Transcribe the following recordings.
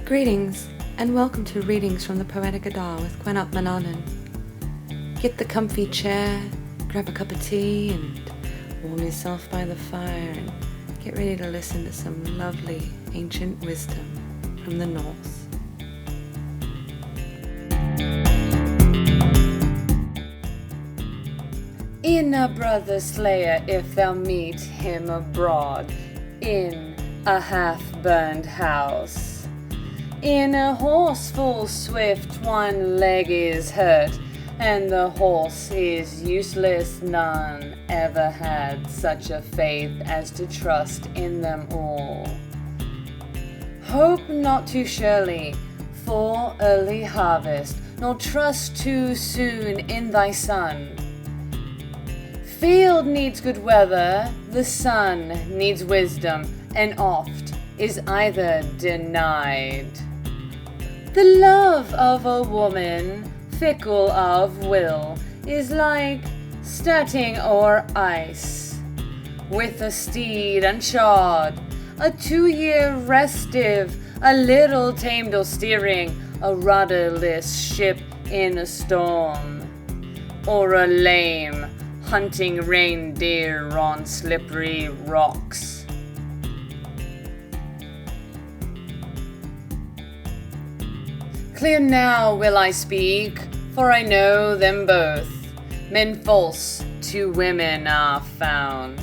Greetings, and welcome to Readings from the Poetic Edda with Gwenap Mananan. Get the comfy chair, grab a cup of tea, and warm yourself by the fire, and get ready to listen to some lovely ancient wisdom from the North. In a brother slayer, if thou meet him abroad, in a half-burned house. In a horse full swift, one leg is hurt, and the horse is useless. None ever had such a faith as to trust in them all. Hope not too surely for early harvest, nor trust too soon in thy son. Field needs good weather, the sun needs wisdom, and oft is either denied. The love of a woman, fickle of will, is like starting o'er ice. With a steed unshod, a 2-year restive, a little tamed or steering a rudderless ship in a storm, or a lame hunting reindeer on slippery rocks. Clear now will I speak, for I know them both. Men false to women are found.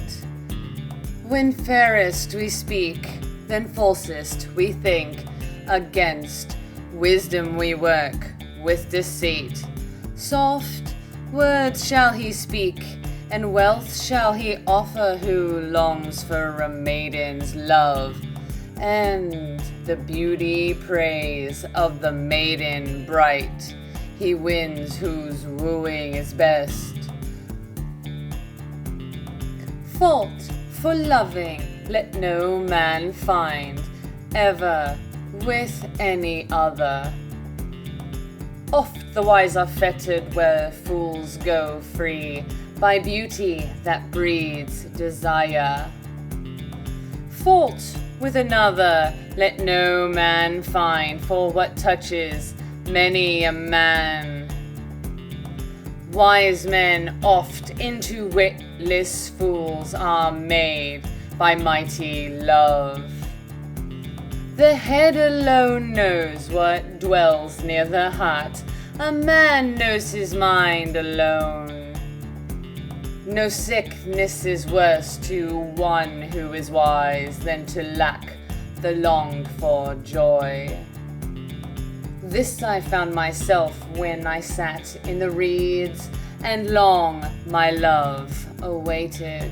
When fairest we speak, then falsest we think. Against wisdom we work with deceit. Soft words shall he speak, and wealth shall he offer who longs for a maiden's love, and the beauty praise of the maiden bright. He wins whose wooing is best. Fault for loving let no man find ever with any other. Oft the wise are fettered where fools go free, by beauty that breeds desire. Fault with another let no man find, for what touches many a man. Wise men oft into witless fools are made by mighty love. The head alone knows what dwells near the heart. A man knows his mind alone. No sickness is worse to one who is wise than to lack the longed for joy. This I found myself when I sat in the reeds and long my love awaited.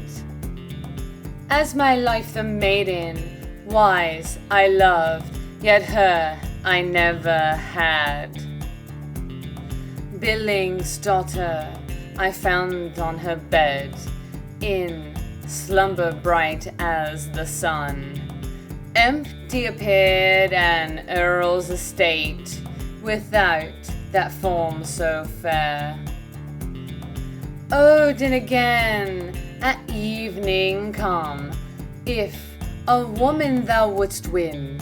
As my life the maiden wise I loved, yet her I never had. Billing's daughter I found on her bed, in slumber bright as the sun. Empty appeared an earl's estate, without that form so fair. Odin again at evening come, if a woman thou wouldst win.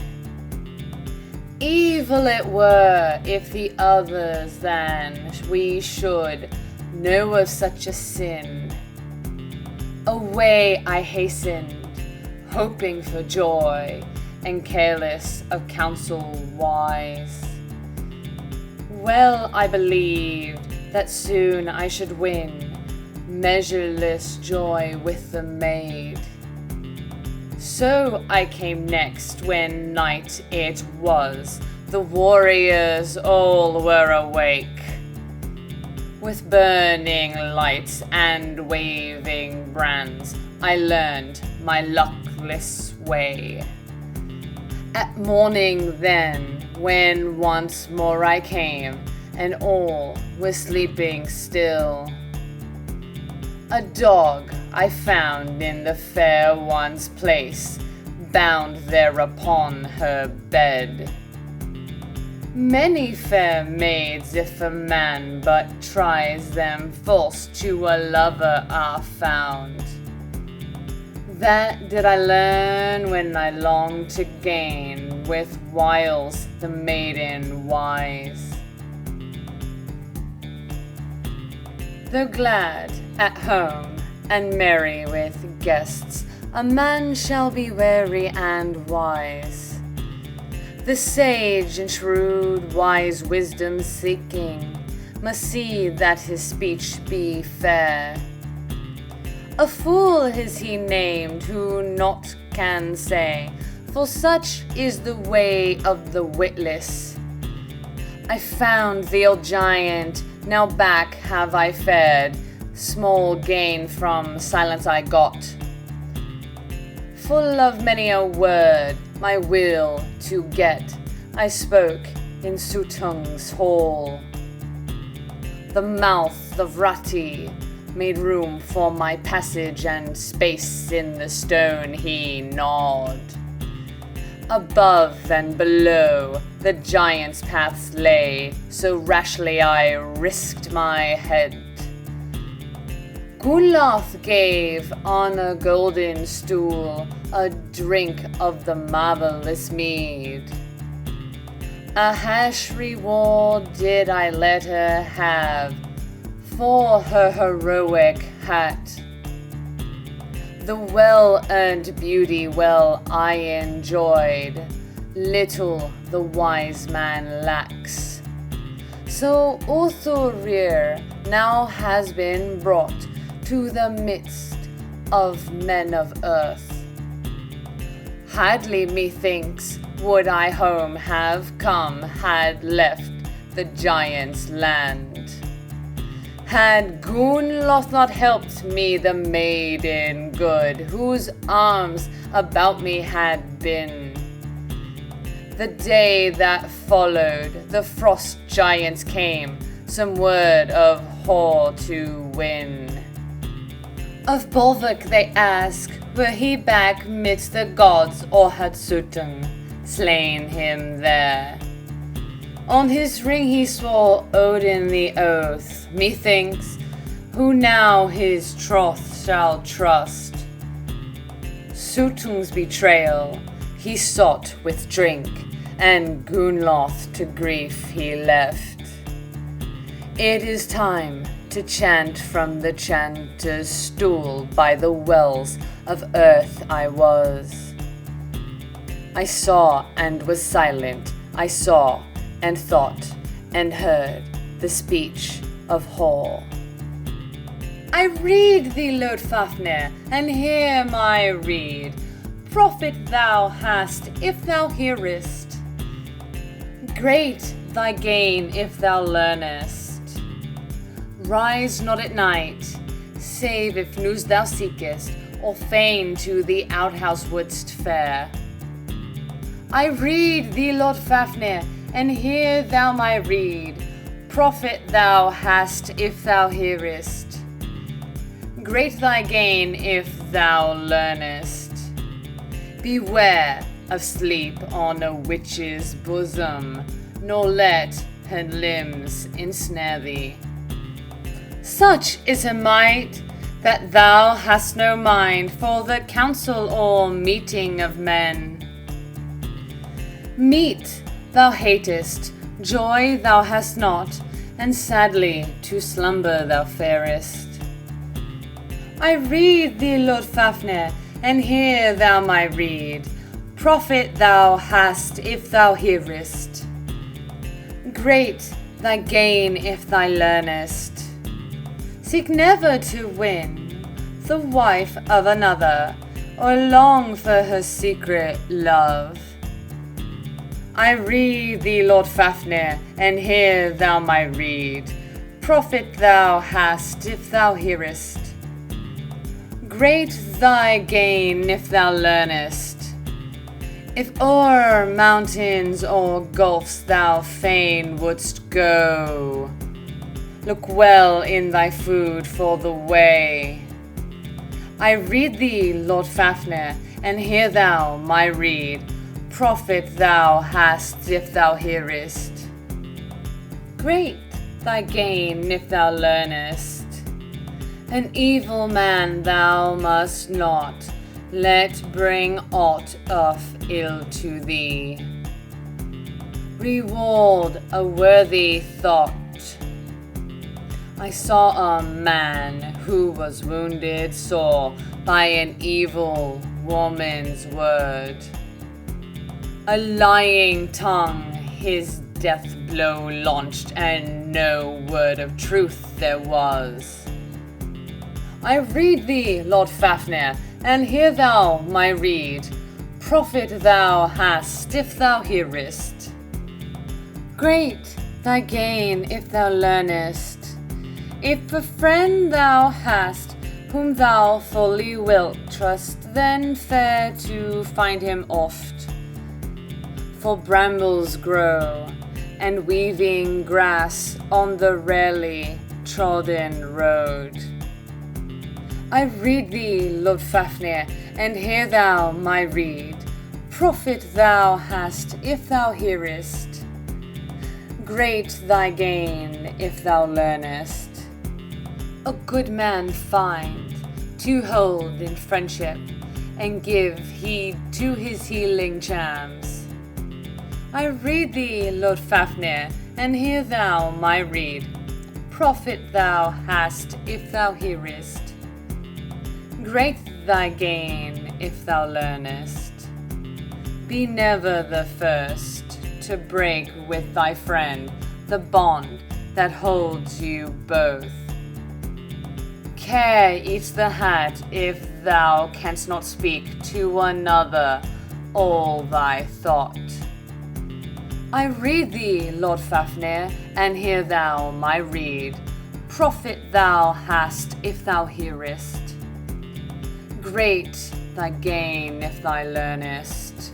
Evil it were if the others than we should know of such a sin. Away I hastened, hoping for joy, and careless of counsel wise. Well I believed that soon I should win measureless joy with the maid. So I came next when night it was, the warriors all were awake. With burning lights and waving brands, I learned my luckless way. At morning then, when once more I came, and all was sleeping still, a dog I found in the fair one's place, bound there upon her bed. Many fair maids, if a man but tries them, false to a lover are found. That did I learn when I longed to gain with wiles the maiden wise. Though glad at home and merry with guests, a man shall be wary and wise. The sage and shrewd wise wisdom seeking must see that his speech be fair. A fool is he named who naught can say, for such is the way of the witless. I found the old giant, now back have I fared, small gain from silence I got. Full of many a word, my will to get, I spoke in Sutung's hall. The mouth of Rati made room for my passage, and space in the stone he gnawed. Above and below the giant's paths lay, so rashly I risked my head. Gunloth gave on a golden stool a drink of the marvelous mead. A hash reward did I let her have for her heroic hat. The well-earned beauty well I enjoyed, little the wise man lacks. So Uthurir now has been brought to the midst of men of earth. Hadly methinks would I home have come, had left the giant's land. Had Gunloth not helped me, the maiden good, whose arms about me had been. The day that followed, the frost giants came, some word of Hor to win. Of Bolvik they ask, were he back midst the gods, or had Sutung slain him there? On his ring he swore Odin the oath, methinks, who now his troth shall trust. Sutung's betrayal he sought with drink, and Gunloth to grief he left. It is time to chant from the chanter's stool, by the wells of earth I was. I saw and was silent, I saw and thought and heard the speech of Hor. I read thee, Lord Fafnir, and hear my rede. Profit thou hast if thou hearest. Great thy gain if thou learnest. Rise not at night, save if news thou seekest, or fain to the outhouse wouldst fare. I read thee, Lord Fafnir, and hear thou my rede. Profit thou hast if thou hearest. Great thy gain if thou learnest. Beware of sleep on a witch's bosom, nor let her limbs ensnare thee. Such is her might that thou hast no mind for the council or meeting of men. Meat thou hatest, joy thou hast not, and sadly to slumber thou farest. I read thee, Lord Fafnir, and hear thou my rede. Profit thou hast if thou hearest. Great thy gain if thou learnest. Seek never to win the wife of another, or long for her secret love. I read thee, Lord Fafnir, and hear thou my rede. Profit thou hast if thou hearest. Great thy gain if thou learnest. If o'er mountains or gulfs thou fain wouldst go, look well in thy food for the way. I read thee, Lord Fafnir, and hear thou my rede. Profit thou hast if thou hearest. Great thy gain if thou learnest. An evil man thou must not let bring aught of ill to thee. reward a worthy thought. I saw a man who was wounded sore by an evil woman's word. A lying tongue his death blow launched, and no word of truth there was. I read thee, Lord Fafnir, and hear thou my rede. Profit thou hast if thou hearest. Great thy gain if thou learnest. If a friend thou hast, whom thou fully wilt trust, then fair to find him oft. For brambles grow, and weaving grass on the rarely trodden road. I read thee, Lord Fafnir, and hear thou my rede. Profit thou hast if thou hearest. Great thy gain if thou learnest. A good man find to hold in friendship, and give heed to his healing charms. I read thee, Lord Fafnir, and hear thou my rede. Profit thou hast if thou hearest. Great thy gain if thou learnest. Be never the first to break with thy friend the bond that holds you both. Care eats the hat if thou canst not speak to another all thy thought. I read thee, Lord Fafnir, and hear thou my rede. Profit thou hast if thou hearest. Great thy gain if thou learnest.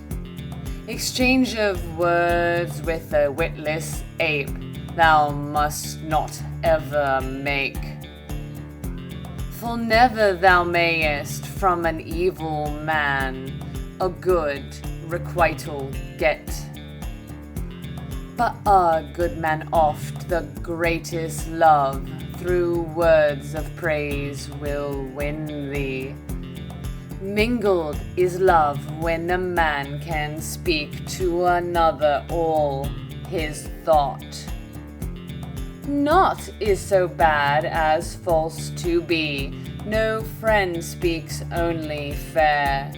Exchange of words with a witless ape thou must not ever make. For never thou mayest from an evil man a good requital get. But a good man oft the greatest love through words of praise will win thee. Mingled is love when a man can speak to another all his thought. Naught is so bad as false to be, no friend speaks only fair.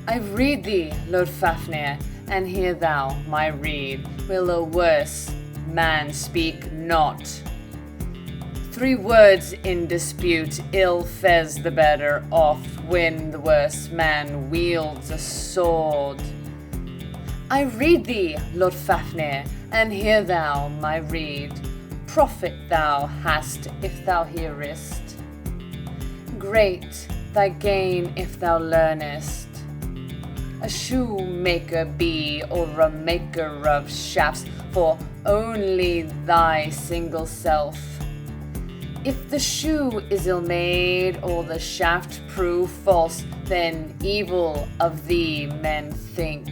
I read thee, Lord Fafnir, and hear thou my rede. Will a worse man speak not? 3 words in dispute, ill fares the better off when the worse man wields a sword. I read thee, Lord Fafnir, and hear thou my rede. Profit thou hast if thou hearest. Great thy gain if thou learnest. A shoemaker be, or a maker of shafts, for only thy single self. If the shoe is ill made, or the shaft prove false, then evil of thee men think.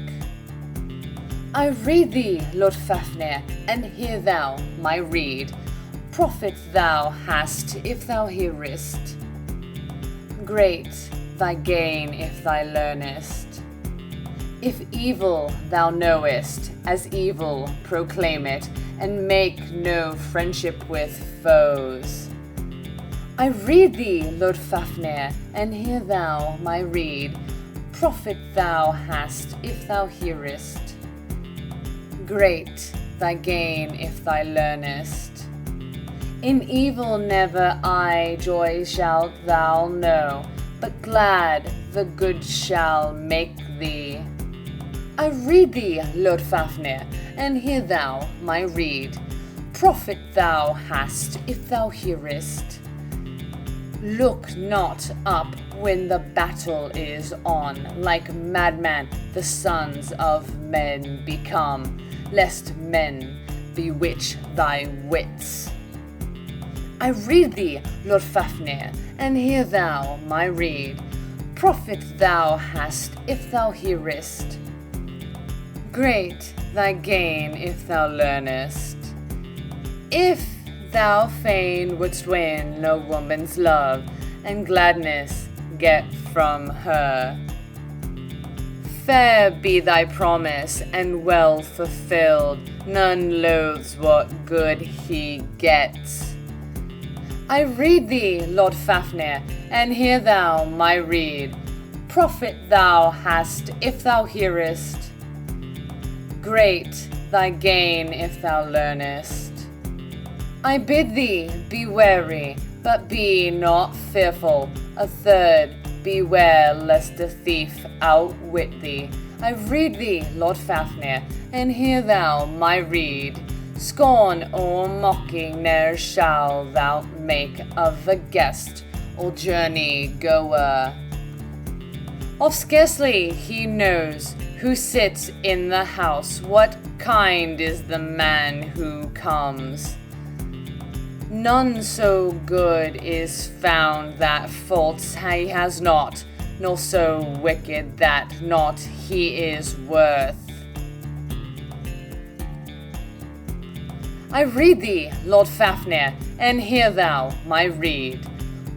I read thee, Lord Fafnir, and hear thou my rede. Profit thou hast if thou hearest. Great thy gain if thou learnest. If evil thou knowest, as evil proclaim it, and make no friendship with foes. I read thee, Lord Fafnir, and hear thou my rede. Profit thou hast if thou hearest. Great thy gain if thou learnest. In evil never I joy shalt thou know, but glad the good shall make thee. I read thee, Lord Fafnir, and hear thou my rede. Profit thou hast if thou hearest. Look not up when the battle is on, like madman the sons of men become, lest men bewitch thy wits. I read thee, Lord Fafnir, and hear thou my rede. Profit thou hast if thou hearest. Great thy gain if thou learnest. If thou fain wouldst win a woman's love, and gladness get from her, Fair be thy promise, and well fulfilled. None loathes what good he gets. I read thee, Lord Fafnir, and hear thou my rede. Profit thou hast if thou hearest. Great thy gain if thou learnest. I bid thee be wary, but be not fearful. A third, beware lest a thief outwit thee. I read thee, Lord Fafnir, and hear thou my rede. Scorn or mocking ne'er shall thou make of a guest or journey goer. Of scarcely he knows who sits in the house, what kind is the man who comes. None so good is found that faults he has not, nor so wicked that not he is worth. I read thee, Lord Fafnir, and hear thou my rede.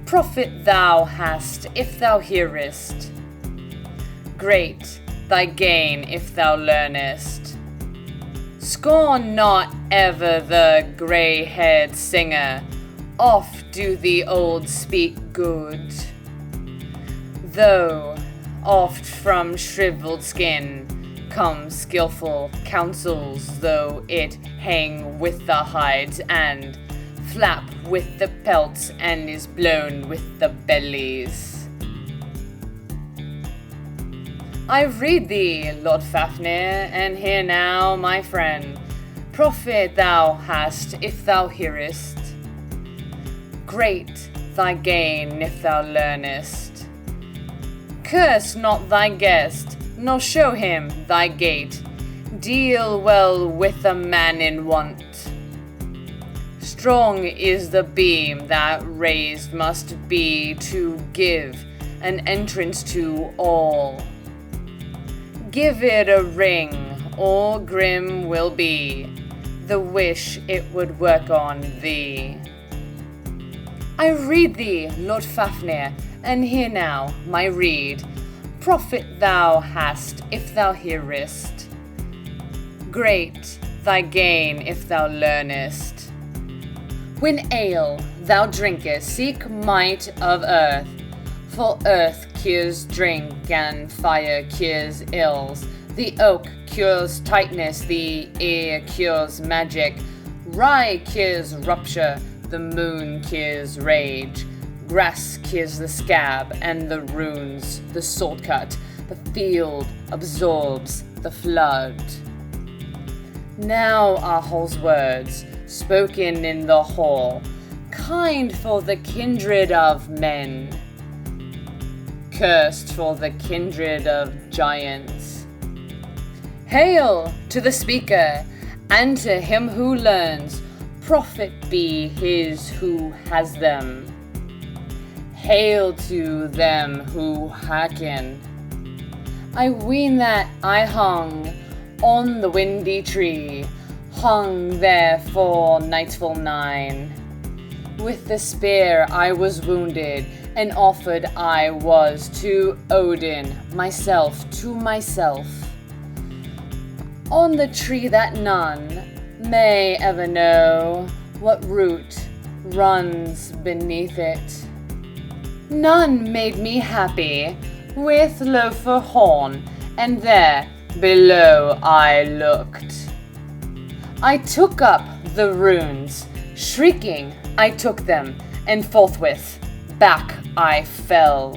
Profit thou hast if thou hearest. Great thy gain if thou learnest. Scorn not ever the grey-haired singer, oft do the old speak good. Though oft from shrivelled skin come skilful counsels, though it hang with the hides and flap with the pelts and is blown with the bellies. I read thee, Lord Fafnir, and hear now, my friend. Profit thou hast if thou hearest. Great thy gain if thou learnest. Curse not thy guest, nor show him thy gate. Deal well with a man in want. Strong is the beam that raised must be to give an entrance to all. Give it a ring, or grim will be the wish it would work on thee. I read thee, Lord Fafnir, and hear now my rede. Profit thou hast if thou hearest. Great thy gain if thou learnest. When ale thou drinkest, seek might of earth, for earth cures drink and fire cures ills. The oak cures tightness, the ear cures magic. Rye cures rupture, the moon cures rage. Grass cures the scab and the runes, the sword cut. The field absorbs the flood. Now are Hall's words, spoken in the hall, kind for the kindred of men, cursed for the kindred of giants. Hail to the speaker, and to him who learns, profit be his who has them. Hail to them who hearken. I ween that I hung on the windy tree, hung there for nightfall 9. With the spear I was wounded, and offered I was to Odin, myself to myself. On the tree that none may ever know what root runs beneath it. None made me happy with loafer horn, and there below I looked. I took up the runes, shrieking I took them, and forthwith back I fell.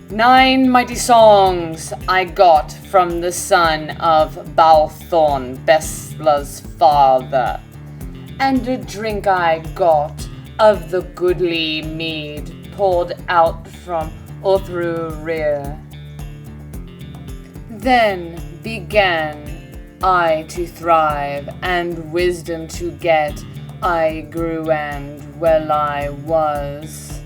9 mighty songs I got from the son of Balthorn, Bestla's father, and a drink I got of the goodly mead poured out from Othrurir. Then began I to thrive, and wisdom to get. I grew, and well I was.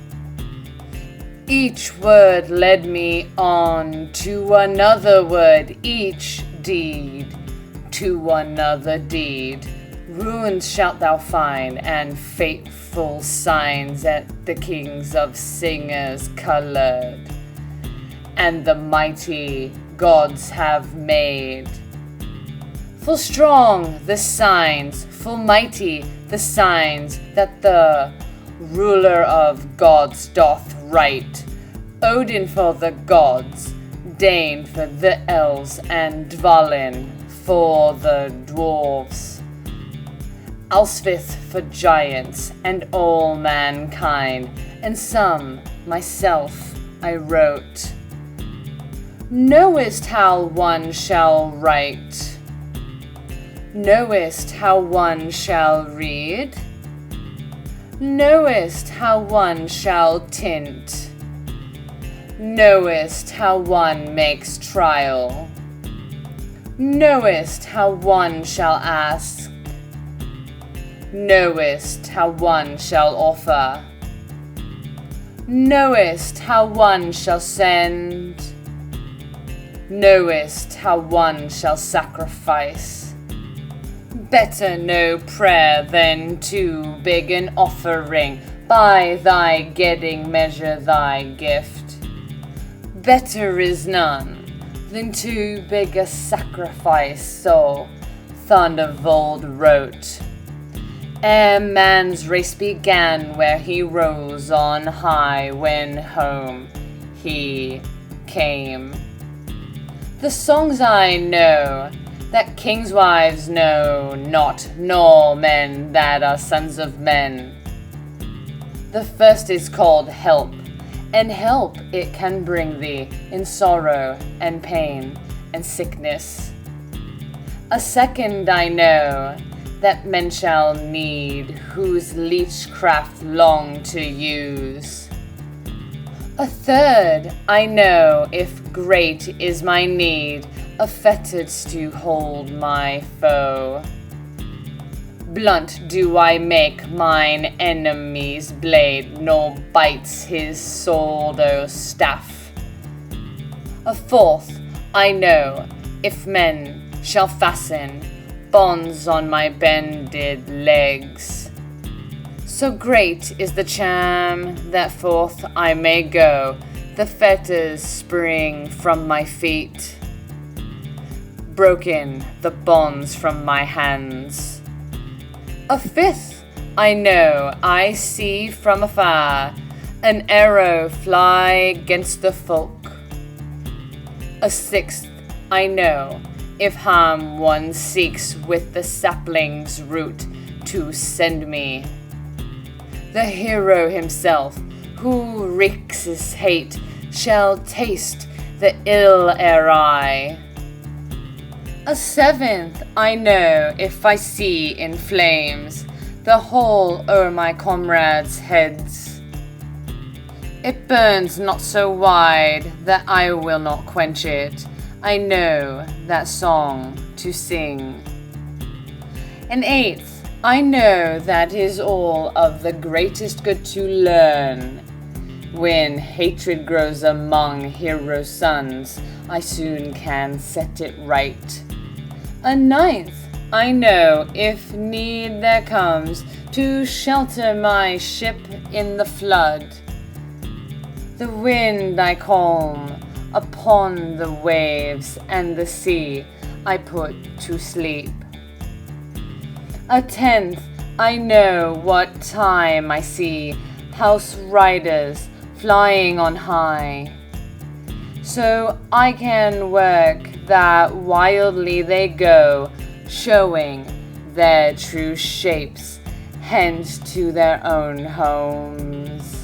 Each word led me on to another word, each deed to another deed. Ruins shalt thou find, and fateful signs at the kings of singers colored, and the mighty gods have made. Full strong the signs, full mighty the signs that the ruler of gods doth write. Odin for the gods, Dane for the elves, and Dvalin for the dwarves. Alsvith for giants and all mankind, and some myself I wrote. Knowest how one shall write? Knowest how one shall read? Knowest how one shall tint? Knowest how one makes trial? Knowest how one shall ask? Knowest how one shall offer? Knowest how one shall send? Knowest how one shall sacrifice? Better no prayer than too big an offering. By thy getting measure thy gift. Better is none than too big a sacrifice, so Thundervold wrote. Ere man's race began, where he rose on high, when home he came. The songs I know, that kings' wives know not, nor men that are sons of men. The first is called Help, and help it can bring thee in sorrow and pain and sickness. A second I know, that men shall need, whose leechcraft long to use. A third I know, if great is my need, of fetters to hold my foe. Blunt do I make mine enemy's blade, nor bites his sword or staff. A fourth I know, if men shall fasten bonds on my bended legs. So great is the charm that forth I may go, the fetters spring from my feet. Broken the bonds from my hands. A fifth I know, I see from afar an arrow fly against the folk. A sixth I know, if harm one seeks with the sapling's root to send me. The hero himself, who wreaks his hate, shall taste the ill ere I. A seventh I know, if I see in flames the hole o'er my comrades' heads. It burns not so wide that I will not quench it. I know that song to sing. An eighth I know that is all of the greatest good to learn. When hatred grows among hero sons, I soon can set it right. A ninth I know, if need there comes, to shelter my ship in the flood. The wind I calm upon the waves, and the sea I put to sleep. A tenth I know, what time I see house riders flying on high. So I can work that wildly they go, showing their true shapes, hence to their own homes.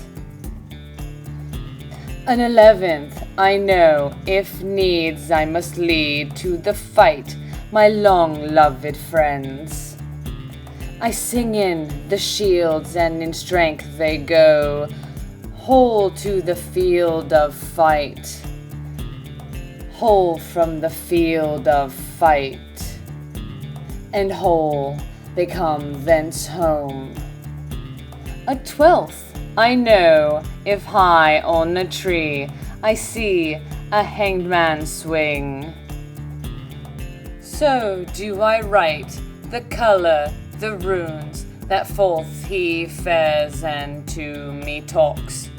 An 11th I know, if needs I must lead to the fight my long-loved friends. I sing in the shields, and in strength they go whole to the field of fight, whole from the field of fight, and whole they come thence home. A 12th I know, if high on a tree I see a hanged man swing. So do I write the color, the runes, that forth he fares and to me talks,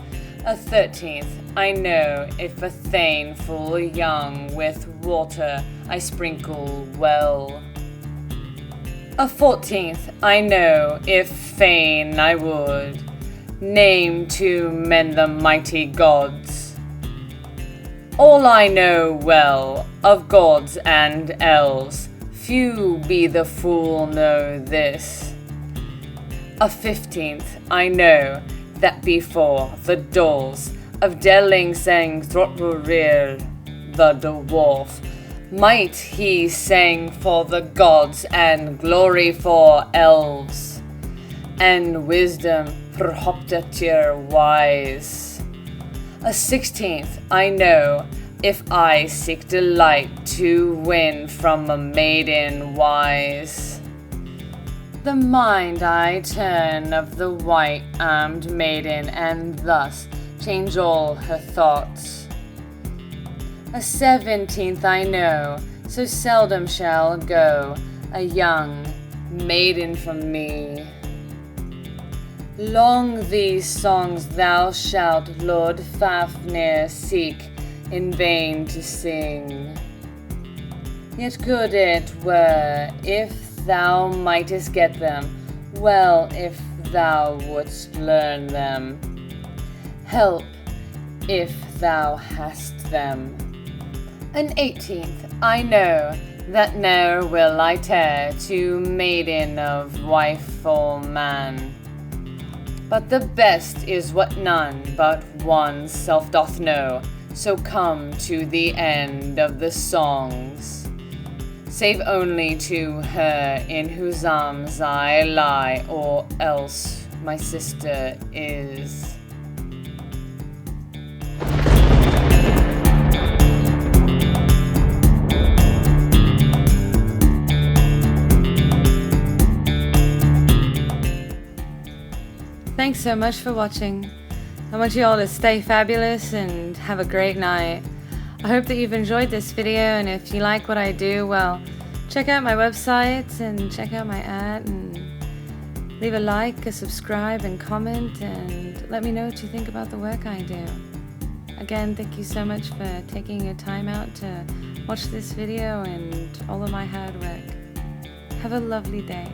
A 13th, I know if a thane full young with water I sprinkle well. A 14th, I know if fain I would name to men the mighty gods. All I know well of gods and elves, few be the fool know this. A 15th, I know that before the doors of Delling sang Throttlerear the dwarf, might he sang for the gods and glory for elves, and wisdom Prohoptatir wise. A 16th, I know if I seek delight to win from a maiden wise. The mind I turn of the white-armed maiden, and thus change all her thoughts. A 17th, I know, so seldom shall go a young maiden from me. Long these songs thou shalt, Lord Fafnir, seek in vain to sing. Yet good it were if thou mightest get them, well if thou wouldst learn them. Help if thou hast them. An 18th, I know that ne'er will I tear to maiden of wife or man. But the best is what none but one's self doth know, so come to the end of the songs, save only to her in whose arms I lie, or else my sister is. Thanks so much for watching. I want you all to stay fabulous and have a great night. I hope that you've enjoyed this video, and if you like what I do, well, check out my website and check out my ad and leave a like, a subscribe, and comment, and let me know what you think about the work I do. Again, thank you so much for taking your time out to watch this video and all of my hard work. Have a lovely day.